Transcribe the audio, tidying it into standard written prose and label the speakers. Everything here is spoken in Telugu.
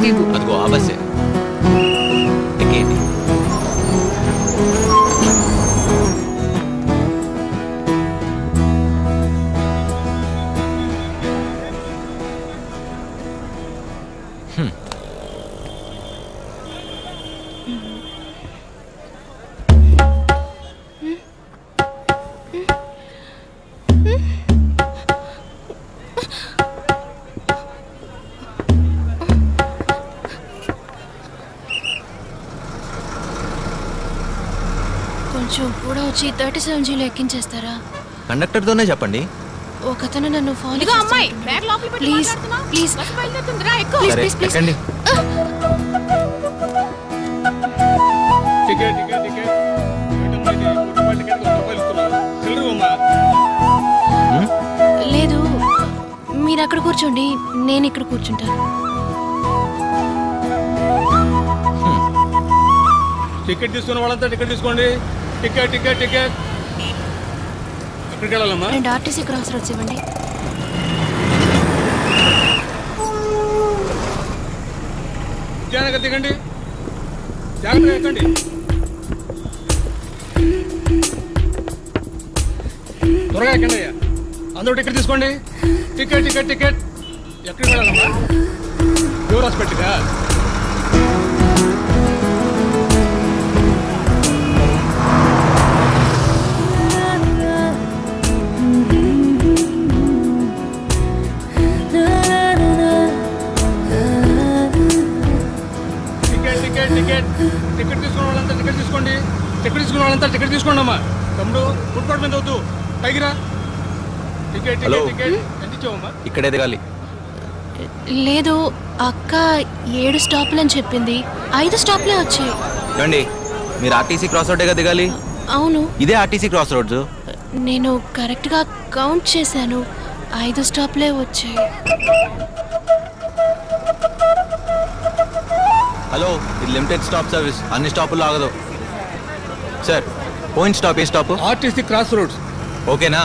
Speaker 1: దిగు.
Speaker 2: అదిగో ఆ బస్సే ఎక్కేయండి.
Speaker 3: కొంచెం కూడా వచ్చి 37Gలో ఎక్కించేస్తారా?
Speaker 2: కండక్టర్తోనే చెప్పండి.
Speaker 3: ఒకతను నన్ను ఫాలో
Speaker 1: అమ్మాయి బ్యాగ్ లోపల పెట్టి మాట్లాడుతున్నా.
Speaker 3: ప్లీజ్
Speaker 1: బస్ బయలుదేరుతుందిరా, ఎక్కు.
Speaker 3: ప్లీజ్ ప్లీజ్
Speaker 2: ఎక్కండి.
Speaker 4: టికెట్ టికెట్ టికెట్
Speaker 3: లేదు, మీరు అక్కడ కూర్చోండి, నేను ఇక్కడ కూర్చుంటాను.
Speaker 4: టికెట్ తీసుకున్న వాళ్ళంతా టికెట్ తీసుకోండి. టికెట్ టికెట్ టికెట్ ఎక్కడికి వెళ్ళాలమ్మా?
Speaker 3: 2 ఆర్టీసీ క్రాస్ రోడ్స్ ఇవ్వండి.
Speaker 4: జాగ్రత్తగా దిగండి, జాగ్రత్తగా ఎక్కండి. త్వరగా ఎక్కండి అయ్యా. అందరూ టికెట్ తీసుకోండి. టికెట్ టికెట్ టికెట్ ఎక్కడికి వెళ్ళాలమ్మా? యువర్ హాస్పిటల్గా? టికెట్ తీసుకున్న వాళ్ళంతా టికెట్ తీసుకోండి. టికెట్ తీసుకున్న వాళ్ళంతా టికెట్ తీసుకోండి అమ్మా. తమ్ముడు ఫుట్పాత్ మీద వద్దు, పైకి రా. టికెట్ టికెట్ టికెట్ ఎంత ఇచ్చావమ్మా?
Speaker 2: ఇక్కడే దిగాలి.
Speaker 3: లేదు, అక్క 7 స్టాప్లు అని చెప్పింది, 5 స్టాప్లే వచ్చాయి.
Speaker 2: చూడండి, మీరు ఆర్టీసీ క్రాస్ రోడ్డేగా దిగాలి.
Speaker 3: అవును,
Speaker 2: ఇదే ఆర్టీసీ క్రాస్ రోడ్స్.
Speaker 3: నేను కరెక్ట్గా కౌంట్ చేశాను, 5 స్టాప్లే వచ్చాయి.
Speaker 2: హలో, ఇది లిమిటెడ్ స్టాప్ సర్వీస్, అన్ని స్టాపుల్లో ఆగదు. సార్, పోయిన స్టాప్ ఏ స్టాప్?
Speaker 4: RTC cross roads.
Speaker 2: ఓకేనా?